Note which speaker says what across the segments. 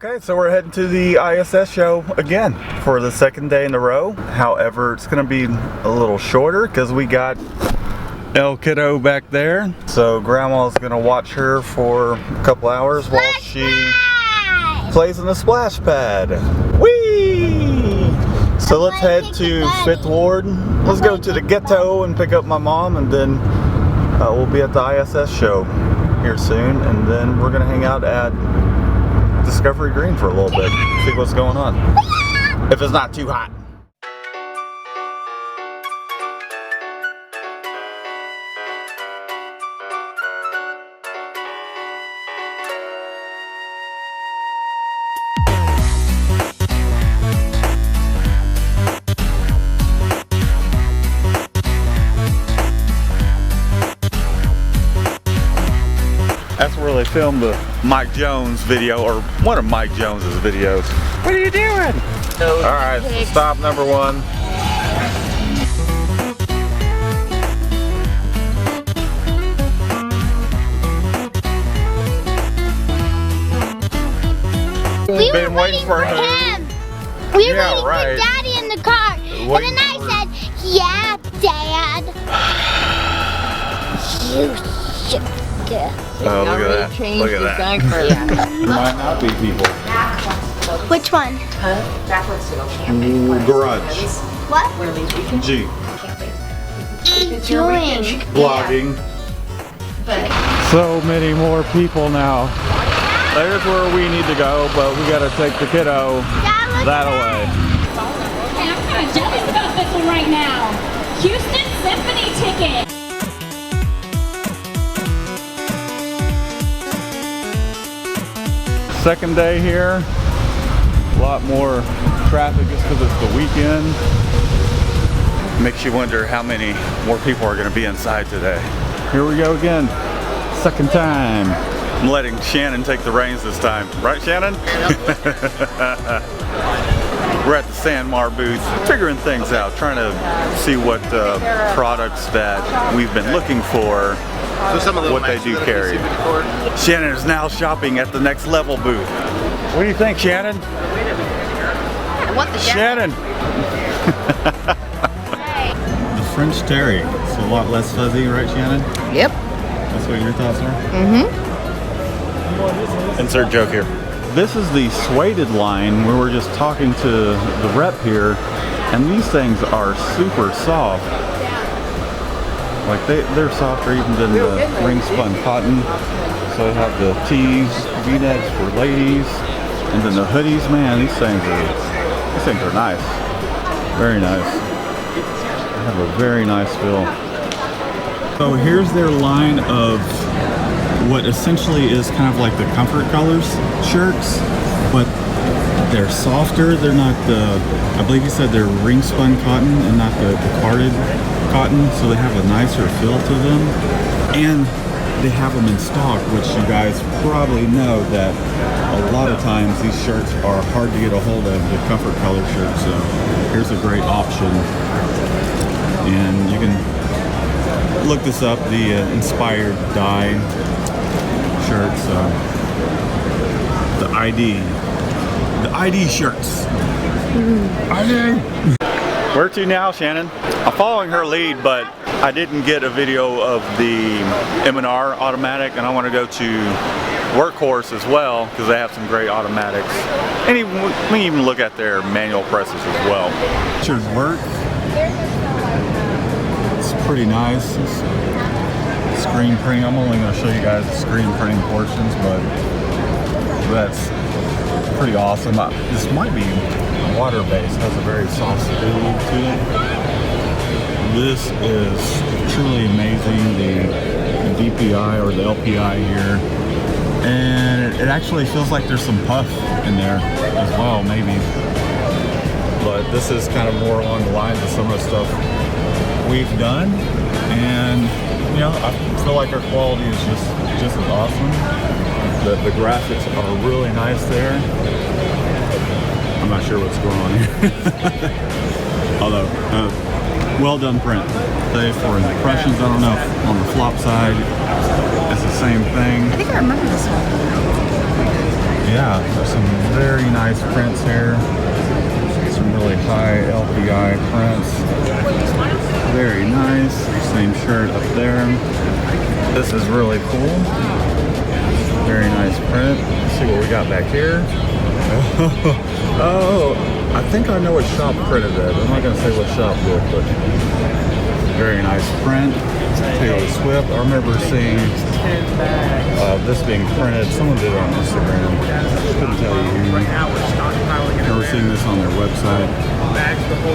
Speaker 1: Okay, so we're heading to the ISS show again for the second day in a row. However, it's going to be a little shorter because we got El Kiddo back there. So Grandma's going to watch her for a couple hours while she plays in the splash pad. Whee! So let's head to 5th Ward. Let's go to the ghetto and pick up my mom, and then we'll be at the ISS show here soon. And then we're going to hang out at Discovery Green for a little bit, see what's going on, if it's not too hot. That's where they filmed the Mike Jones video, or one of Mike Jones's videos. What are you doing? Alright, so stop number 1.
Speaker 2: We were waiting for him. We were waiting for Daddy in the car. And then I said, yeah, Dad. You should go.
Speaker 1: Oh, look at that. Look at that. Might not be people.
Speaker 2: Which one?
Speaker 1: Garage.
Speaker 2: What?
Speaker 1: G.
Speaker 2: Doing.
Speaker 1: Vlogging. So many more people now. There's where we need to go, but we gotta take the kiddo that way.
Speaker 3: Hey, I'm kind of jealous about this one right now. Houston Symphony ticket.
Speaker 1: Second day here, a lot more traffic just because it's the weekend. Makes you wonder how many more people are going to be inside today. Here we go again, second time. I'm letting Shannon take the reins this time, right, Shannon? We're at the Sanmar booth, figuring things out, trying to see what products that we've been looking for. So some of what they do carry. Shannon is now shopping at the Next Level booth. What do you think, Shannon?
Speaker 4: What the
Speaker 1: Shannon! The French Terry. It's a lot less fuzzy, right, Shannon?
Speaker 4: Yep.
Speaker 1: That's what your thoughts are?
Speaker 4: Mm-hmm.
Speaker 1: Insert joke here. This is the suede line where we're just talking to the rep here, and these things are super soft. Like they're softer even than the ring spun cotton. So they have the tees, V-necks for ladies, and then the hoodies. Man, these things are nice. Very nice. They have a very nice feel. So here's their line of what essentially is kind of like the comfort colors shirts, but they're softer. They're not the, I believe you said they're ring spun cotton and not the carded cotton, so they have a nicer feel to them, and they have them in stock, which you guys probably know that a lot of times these shirts are hard to get a hold of, the comfort color shirts. So here's a great option, and you can look this up, the inspired dye shirts, the ID shirts. ID. Where to now, Shannon? I'm following her lead, but I didn't get a video of the M&R automatic, and I want to go to Workhorse as well because they have some great automatics. And even, we can even look at their manual presses as well. Pictures work. It's pretty nice. It's screen printing. I'm only going to show you guys the screen printing portions, but that's pretty awesome. This might be water-based, has a very soft feel to it. This is truly amazing, the DPI or the LPI here, and it actually feels like there's some puff in there as well, maybe, but this is kind of more along the lines of some of the stuff we've done, and you know, I feel like our quality is just as awesome. The graphics are really nice there. I'm not sure what's going on here. Although, well done print. Say for impressions, I don't know if on the flop side it's the same thing.
Speaker 4: I think I remember this one.
Speaker 1: Yeah, there's some very nice prints here. Some really high LPI prints. Very nice. Same shirt up there. This is really cool. Very nice print. Let's see what we got back here. Oh, I think I know what shop printed it. I'm not going to say what shop did, but very nice print. Taylor Swift. I remember seeing this being printed. Someone did it on Instagram. Couldn't tell you. Never seen this on their website.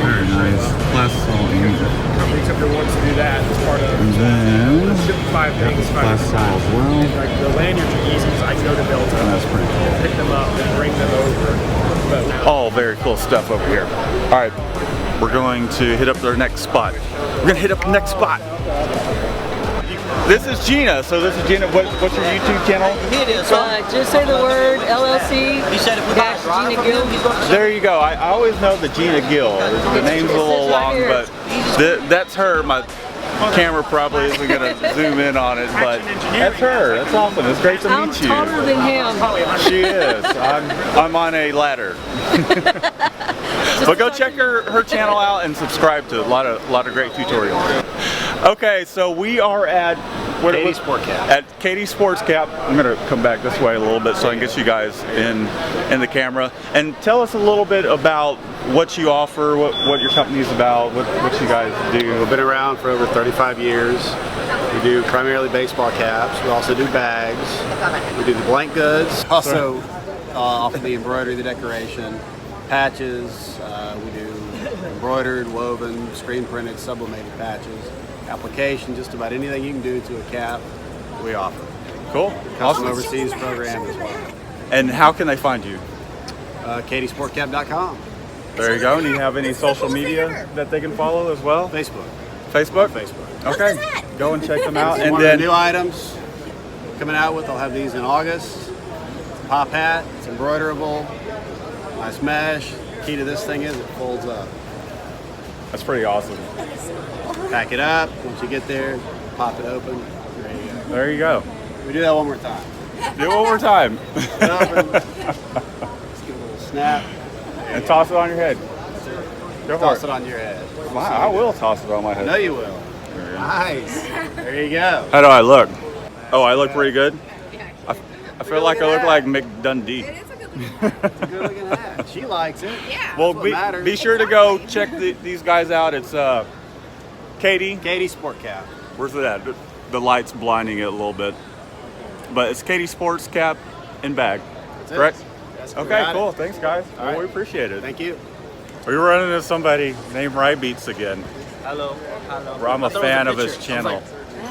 Speaker 1: Very nice. Plastic ink.
Speaker 5: Company typically wants to do that as part of.
Speaker 1: And then
Speaker 5: ship 5
Speaker 1: got
Speaker 5: things.
Speaker 1: this plastic as well.
Speaker 5: Like the lanyards are easy, so I can go to Delta.
Speaker 1: And that's pretty cool.
Speaker 5: Pick them up and bring them over. But
Speaker 1: All very cool stuff over here. All right, we're going to hit up their next spot. We're gonna hit up the next spot. This is Gina. So this is Gina. What's your YouTube channel?
Speaker 6: Just say the word LLC. You said it Gina Gill.
Speaker 1: There you go. I always know the Gina Gill. The name's a little long, but that's her. My camera probably isn't gonna zoom in on it, but that's her. That's awesome. It's great to
Speaker 6: I'm
Speaker 1: meet you.
Speaker 6: taller than him.
Speaker 1: She is. I'm on a ladder. But go check her channel out and subscribe to it. A lot of great tutorials. Okay, so we are at
Speaker 5: Katie Sport Cap.
Speaker 1: At Katie Sports Cap. I'm gonna come back this way a little bit so I can get you guys in the camera. And tell us a little bit about what you offer, what your company's about, what you guys do.
Speaker 7: We've been around for over 35 years. We do primarily baseball caps. We also do bags. We do the blank goods. Also offer the embroidery, the decoration, patches. We do embroidered, woven, screen printed, sublimated patches. Application, just about anything you can do to a cap, we offer.
Speaker 1: Cool.
Speaker 7: Custom
Speaker 1: Awesome.
Speaker 7: overseas program as well.
Speaker 1: And how can they find you?
Speaker 7: KatieSportCap.com.
Speaker 1: There you go. And you have any social media that they can follow as well?
Speaker 7: Facebook.
Speaker 1: Facebook?
Speaker 7: Facebook.
Speaker 1: Okay. Go and check them out. And
Speaker 7: One of the
Speaker 1: then
Speaker 7: new items coming out with, I'll have these in August. It's a pop hat, it's embroiderable, nice mesh. Key to this thing is it folds up.
Speaker 1: that's pretty awesome.
Speaker 7: Pack it up, once you get there, pop it open, there you go.
Speaker 1: There you go.
Speaker 7: We do that one more time.
Speaker 1: Do it one more time.
Speaker 7: Pop it open, just give it a little snap,
Speaker 1: And toss it on your head. Go for
Speaker 7: toss
Speaker 1: it.
Speaker 7: it on your head.
Speaker 1: Wow, I will toss it on my
Speaker 7: I
Speaker 1: head.
Speaker 7: know you will. Nice. There you go.
Speaker 1: How do I look? Oh, I look pretty good? I feel like I look like McDundee.
Speaker 4: It is a good look.
Speaker 7: It's a good looking hat. She likes it.
Speaker 4: Yeah.
Speaker 1: Well,
Speaker 7: what matters.
Speaker 1: be sure to go check these guys out. It's Katie.
Speaker 7: Katie Sport Cap.
Speaker 1: Where's it at? The light's blinding it a little bit. But it's Katie Sports Cap and bag.
Speaker 7: That's it.
Speaker 1: Correct?
Speaker 7: That's
Speaker 1: Okay,
Speaker 7: got it.
Speaker 1: cool. Thanks, guys.
Speaker 7: All
Speaker 1: Well,
Speaker 7: right.
Speaker 1: we appreciate it.
Speaker 7: Thank you.
Speaker 1: We're running into somebody named Rybeats again.
Speaker 5: hello.
Speaker 1: I'm a fan of his channel.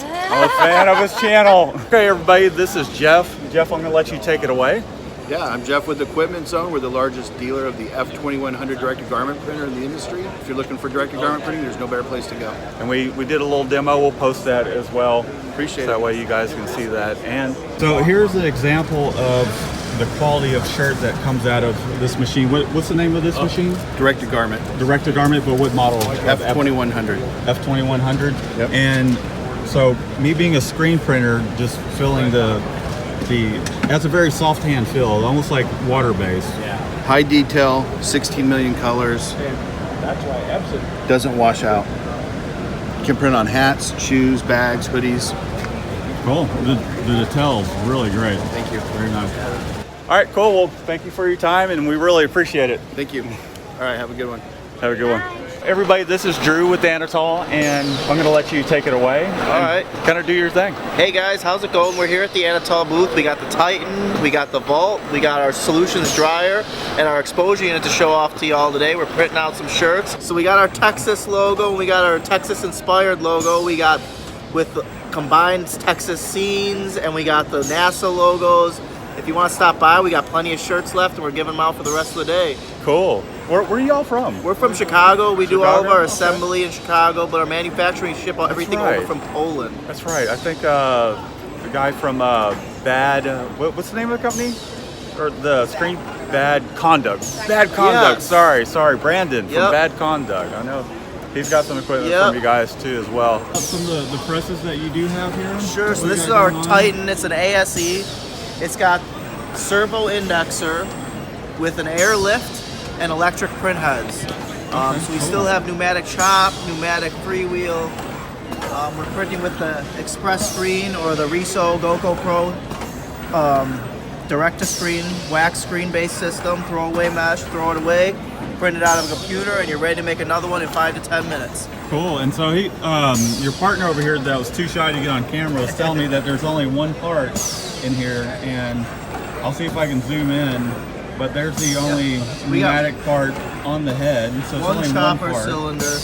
Speaker 1: I'm a fan of his channel. Okay, everybody, this is Jeff. Jeff, I'm going to let you take it away.
Speaker 8: Yeah, I'm Jeff with Equipment Zone. We're the largest dealer of the F2100 directed garment printer in the industry. If you're looking for directed garment printing, there's no better place to go.
Speaker 1: And we did a little demo. We'll post that as well.
Speaker 8: Appreciate
Speaker 1: That
Speaker 8: it.
Speaker 1: way you guys can see that. And so here's an example of the quality of shirt that comes out of this machine. What's the name of this machine?
Speaker 8: Directed garment,
Speaker 1: Directed garment, but what model?
Speaker 8: F2100.
Speaker 1: F2100.
Speaker 8: Yep.
Speaker 1: And so me being a screen printer, just filling that's a very soft hand feel, almost like water based.
Speaker 8: High detail, 16 million colors. Doesn't wash out. You can print on hats, shoes, bags, hoodies.
Speaker 1: Cool. The detail's really great.
Speaker 8: Thank you.
Speaker 1: Very nice. All right, cool. Well, thank you for your time, and we really appreciate it.
Speaker 8: Thank you. All right, have a good one.
Speaker 1: Have a good one. Everybody, this is Drew with Anatol, and I'm going to let you take it away.
Speaker 9: All right.
Speaker 1: Kind of do your thing.
Speaker 9: Hey guys, how's it going? We're here at the Anatol booth. We got the Titan, we got the Vault, we got our Solutions dryer, and our exposure unit to show off to y'all today. We're printing out some shirts. So we got our Texas logo, we got our Texas inspired logo, we got with the combined Texas scenes, and we got the NASA logos. If you want to stop by, we got plenty of shirts left, and we're giving them out for the rest of the day.
Speaker 1: Cool. Where are y'all from?
Speaker 9: We're from Chicago. We do all of
Speaker 1: Chicago?
Speaker 9: our
Speaker 1: Okay.
Speaker 9: assembly in Chicago, but our manufacturing ship everything
Speaker 1: right.
Speaker 9: over from Poland.
Speaker 1: That's right. I think the guy from what's the name of the company? Or the screen? Bad Conduct. Bad Conduct.
Speaker 9: Yes.
Speaker 1: Sorry. Brandon from
Speaker 9: Yep.
Speaker 1: Bad Conduct. I know. He's got some equipment
Speaker 9: Yep.
Speaker 1: from you guys too as well. Some of the presses that you do have here?
Speaker 9: Sure, so this is our Titan, it's an ASE. It's got servo indexer with an air lift and electric print heads. So we still have pneumatic chop, pneumatic freewheel. We're printing with the Express screen or the Riso GoCo Pro direct-to-screen, wax screen-based system. Throw away mesh, throw it away, print it out of a computer, and you're ready to make another one in 5 to 10 minutes.
Speaker 1: Cool. And so he, your partner over here that was too shy to get on camera was telling me that there's only one part in here, and I'll see if I can zoom in. But there's the only pneumatic part on the head, so it's only
Speaker 9: chopper
Speaker 1: one part.
Speaker 9: cylinder.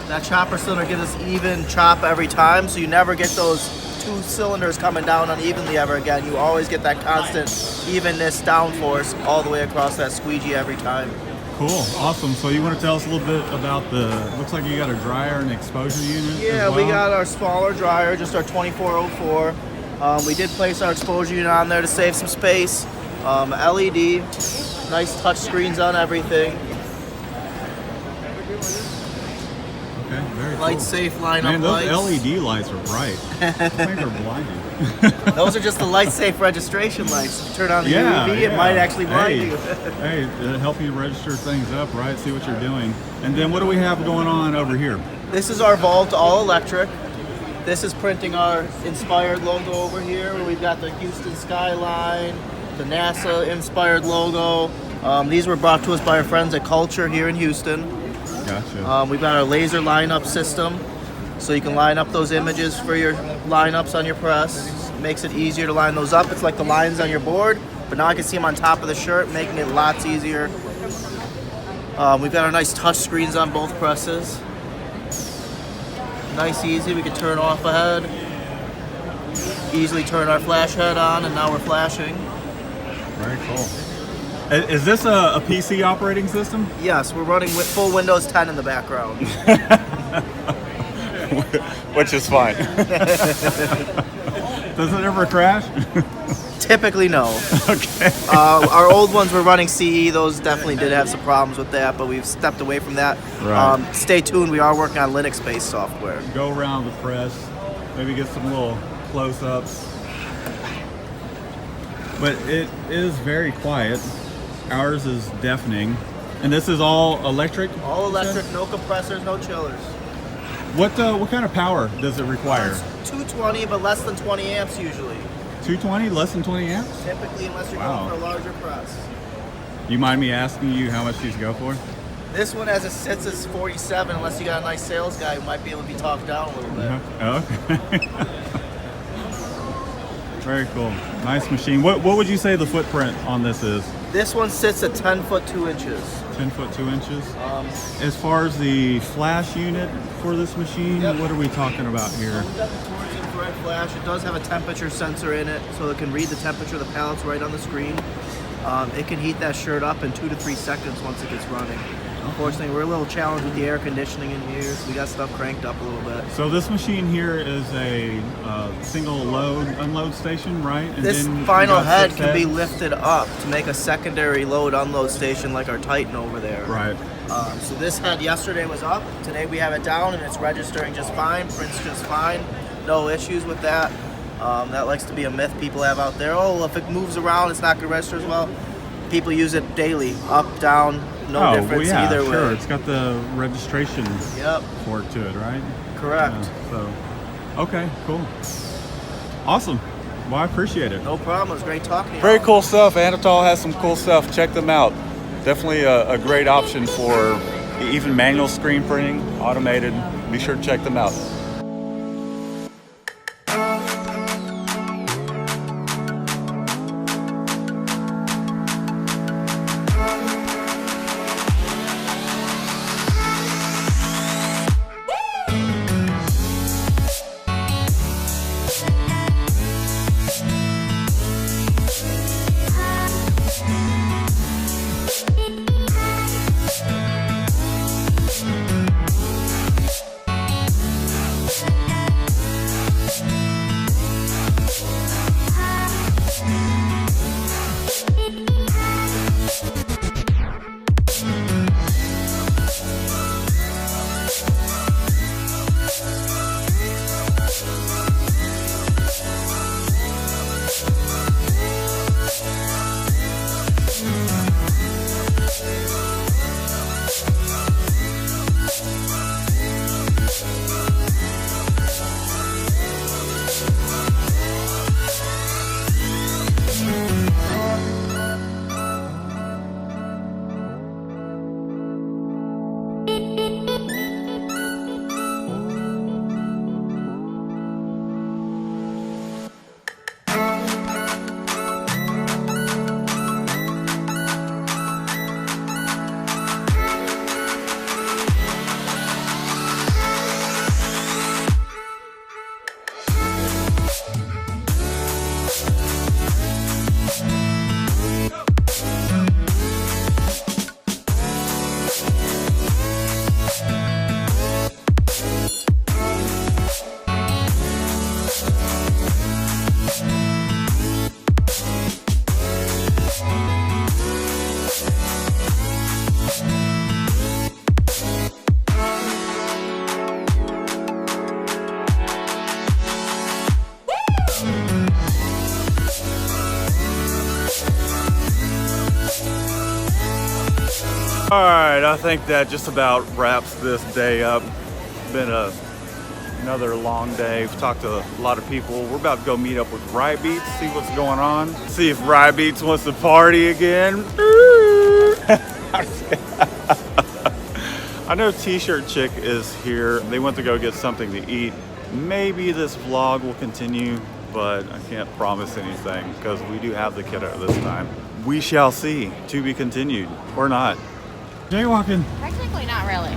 Speaker 9: That chopper cylinder gives us even chop every time, so you never get those 2 cylinders coming down unevenly ever again. You always get that constant evenness downforce all the way across that squeegee every time.
Speaker 1: Cool, awesome. So you want to tell us a little bit about the, looks like you got a dryer and exposure unit
Speaker 9: Yeah,
Speaker 1: as well?
Speaker 9: we got our smaller dryer, just our 2404. We did place our exposure unit on there to save some space. LED, nice touch screens on everything.
Speaker 1: Okay, very
Speaker 9: Light
Speaker 1: cool.
Speaker 9: safe lineup
Speaker 1: Man, those
Speaker 9: lights.
Speaker 1: LED lights are bright. I think they're blinding.
Speaker 9: Those are just the light safe registration lights. If you turn on the
Speaker 1: Yeah,
Speaker 9: UV,
Speaker 1: yeah.
Speaker 9: it might actually blind
Speaker 1: Hey,
Speaker 9: you.
Speaker 1: hey, it'll help you register things up, right? See what you're doing. And then what do we have going on over here?
Speaker 9: This is our Vault all electric. This is printing our inspired logo over here, where we've got the Houston skyline, the NASA inspired logo. These were brought to us by our friends at Culture here in Houston.
Speaker 1: Gotcha.
Speaker 9: We've got our laser lineup system, so you can line up those images for your lineups on your press. Makes it easier to line those up. It's like the lines on your board, but now I can see them on top of the shirt, making it lots easier. We've got our nice touch screens on both presses. Nice, easy. We can turn off ahead. Easily turn our flash head on, and now we're flashing.
Speaker 1: Very cool. Is this a PC operating system?
Speaker 9: Yes, we're running with full Windows 10 in the background.
Speaker 1: Which is fine. Does it ever crash?
Speaker 9: Typically, no.
Speaker 1: Okay.
Speaker 9: Our old ones were running CE. Those definitely did have some problems with that, but we've stepped away from that.
Speaker 1: Right.
Speaker 9: Stay tuned. We are working on Linux-based software.
Speaker 1: Go around the press, maybe get some little close-ups. But it is very quiet. Ours is deafening. And this is all electric?
Speaker 9: All electric, no compressors, no chillers.
Speaker 1: What kind of power does it require?
Speaker 9: It's 220, but less than 20 amps usually.
Speaker 1: 220, less than 20 amps?
Speaker 9: Typically, unless you're
Speaker 1: Wow.
Speaker 9: going for a larger press.
Speaker 1: You mind me asking you how much these go for?
Speaker 9: This one, as it sits, is 47, unless you got a nice sales guy who might be able to be talked down a little bit.
Speaker 1: Okay. Very cool. Nice machine. What would you say the footprint on this is?
Speaker 9: This one sits at 10 foot 2 inches.
Speaker 1: 10 foot 2 inches. As far as the flash unit for this machine,
Speaker 9: Yep.
Speaker 1: what are we talking about here?
Speaker 9: We've got the towards infrared flash. It does have a temperature sensor in it, so it can read the temperature of the pallets right on the screen. It can heat that shirt up in 2 to 3 seconds once it gets running. Unfortunately, we're a little challenged with the air conditioning in here, so we got stuff cranked up a little bit.
Speaker 1: So this machine here is a single load unload station, right? And
Speaker 9: This
Speaker 1: then you
Speaker 9: final
Speaker 1: got
Speaker 9: head
Speaker 1: 6
Speaker 9: can be
Speaker 1: heads?
Speaker 9: lifted up to make a secondary load unload station like our Titan over there.
Speaker 1: Right.
Speaker 9: So this head yesterday was up. Today we have it down and it's registering just fine, prints just fine. No issues with that. That likes to be a myth people have out there. Oh, if it moves around, it's not going to register as well. People use it daily, up, down, no difference
Speaker 1: well, yeah,
Speaker 9: either
Speaker 1: sure.
Speaker 9: way.
Speaker 1: It's got the registration port to it, right?
Speaker 9: Correct.
Speaker 1: So, okay, cool. Awesome. Well, I appreciate it.
Speaker 9: No problem. It was great talking to you.
Speaker 1: Very cool stuff. Anatol has some cool stuff. Check them out. Definitely a great option for even manual screen printing, automated. Be sure to check them out. Alright, I think that just about wraps this day up. Been another long day. We've talked to a lot of people. We're about to go meet up with Rybeats, see what's going on. See if Rybeats wants to party again. I know T-shirt Chick is here. They went to go get something to eat. Maybe this vlog will continue, but I can't promise anything because we do have the kiddo this time. We shall see. To be continued or not. Jaywalking.
Speaker 4: Technically not really.